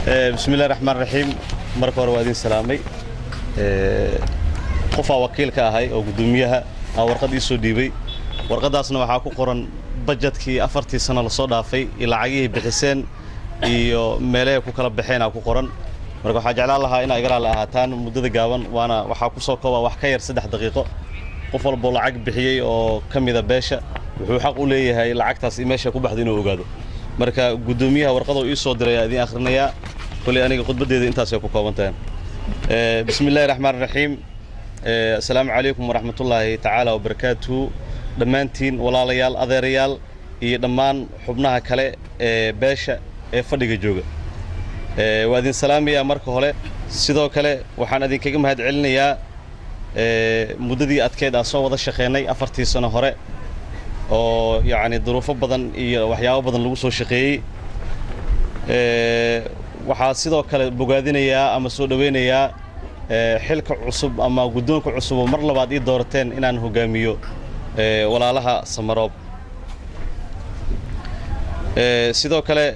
بسم الله الرحمن الرحيم marka hore waa idin salaamay qofa wakiilka ahay oo gudoomiyaha warqad ii soo dhiibay warqadaasna waxa ku qoran budgetkii 4 sano la soo dhaafay lacagihii bixiseen iyo meelaha ku kala baxeen ku qoran marka waxa jeclaan lahaa in ay gaar la ahaataan muddada gaaban waana waxa ku soo kooba wax ka yar 3 daqiiqo qof walba lacag bixiyay oo kamida beesha wuxuu xaq u leeyahay lacagtaas meesha ku baxday inuu ogaado marka gudoomiyaha warqada uu soo diray idin akhrinaya kulli aniga khudbadeeda intaas ay ku koobantahay bismillaahir rahmaanir rahiim assalaamu alaykum wa rahmatullaahi ta'ala wa barakaatuhu dhamaantiin walaalayaal adeerayaal iyo dhamaan xubnaha kale ee beesha ee fadhiga jooga waa idin salaamaya marka hore sidoo kale waxaan idin kaga mahad celinayaa muddadii adkeed aan soo wada shaqeynay 4 sano hore oo yaani duruufo badan iyo waxyaabo badan lagu soo shaqeeyay waxa sidoo kale bogaadinayaa ama soo dhaweynayaa xilka cusub ama gudoonka cusub mar labaad ii doorteen inaan hogaamiyo walaalaha Samaroob sidoo kale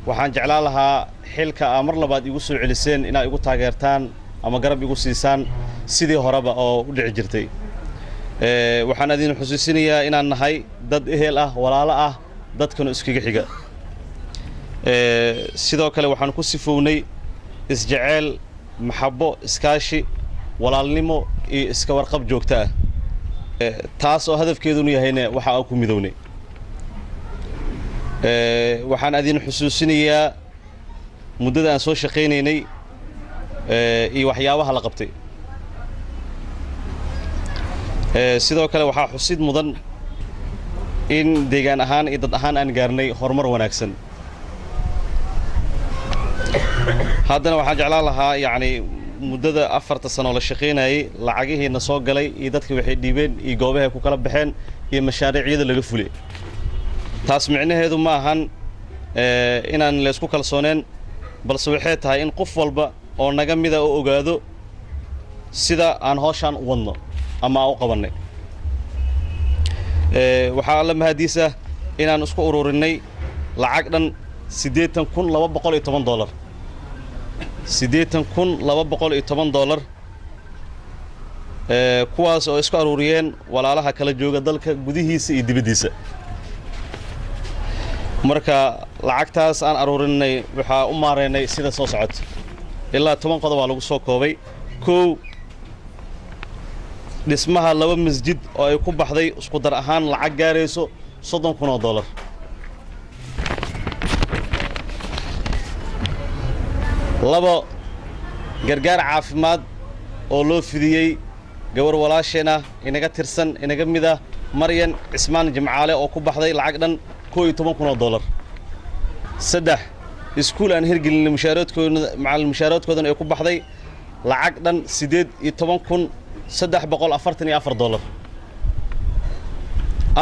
waxaan jeclaan lahaa xilka mar labaad igu soo celiseen inay igu taageertaan ama garab igu siisaan sidii horeba oo u dhici jirtay waxaan idin xusuusinayaa inaan nahay dad ehel ah walaalo ah dadkana iskaga xiga sidoo kale waxaan ku sifownay isjecel maxabo iskaashi walaalnimo iyo iska warqab joogto ah taas oo hadafkeedu yahayna waxa aan ku midownay waxaan idin xusuusinayaa muddada aan soo shaqeynaynay iyo waxyaabaha la qabtay sidoo kale waxa xusid mudan in deegaan ahaan iyo dad ahaan aan gaarnay horumar wanaagsan haddana waxaan jeclaan lahaa yaani muddada 4 sano la shaqeynayay lacagihiina soo galay iyo dadkii waxay dhiibeen iyo goobaha ku kala baxeen iyo mashaariicda laga fulay taas micnaheedu ma ahan inaan la isku kalsooneen balse waxay tahay in qof walba oo naga mid ah oo ogaado sida aan hawshan u wadno ama u qabanay waxa la mahadiisa inaan isku ururinay lacag dhan $8,210 $8,210 kuwaas oo isku ururiyeen walaalaha kala jooga dalka gudihiisa iyo dibadiisa marka lacagtaas aan ururinay waxa u maareynay sida soo socod ilaa 10 qodob waa lagu soo koobay koow dhismaha 2 masjid oo ay ku baxday isku dar ahaan lacag gaarayso $30,000 labo gargaar caafimaad oo loo fidiyay gabar walaasheena inaga tirsan inaga mid ah Maryan Cismaan Jimcaale oo ku baxday lacag dhan $11,000 saddex iskuul aan hirgelin mushaaraadkooda ay ku baxday lacag dhan $18,344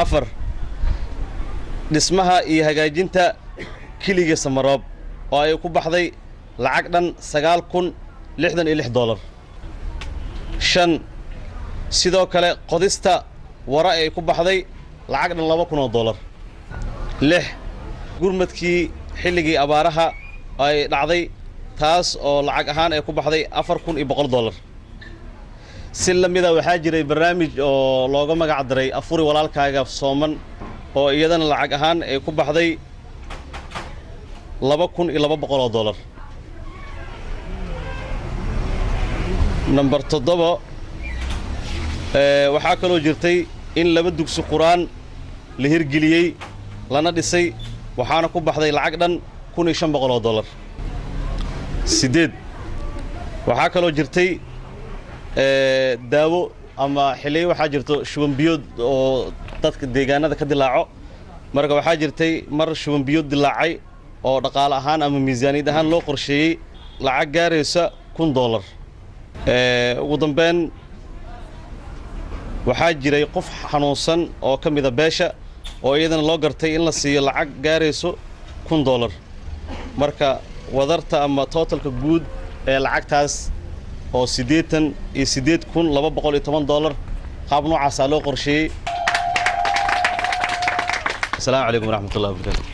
afar dhismaha iyo hagaajinta kiliga Samaroob oo ay ku baxday lacag dhan $9,066 shan sidoo kale qodista wara ay ku baxday lacag dhan $2,000 lix gurmadkii xilligii abaaraha ay dhacday taas oo lacag ahaan ay ku baxday $4,100 si lamida waxaa jiray barnaamij oo looga magac daray afuri walaalkaaga Sooman oo iyadana lacag ahaan ay ku baxday $2,200 number 7 waxa kale oo jirtay in 2 dugsi quraan la hirgeliyay lana dhisay waxaana ku baxday lacag dhan $1,500 8 waxa kale oo jirtay daawo ama xilliyo waxa jirto shuban biyood oo dadka deegaanada ka dilaaco marka waxa jirtay mar shuban biyood dilaacay oo dhaqaale ahaan ama miisaaniyad ahaan loo qorsheeyay lacag gaaraysa $1,000 ugu dambeyn waxaa jiray qof xanuunsan oo kamid ah beesha oo iyadana loo gartay in la siiyo lacag gaarayso $1,000 marka wadarta ama totalka guud ee lacagtaas oo $88,210 qaab noocaas loo qorsheeyay. Assalaamu alaykum wa rahmatullahi wa barakatuh.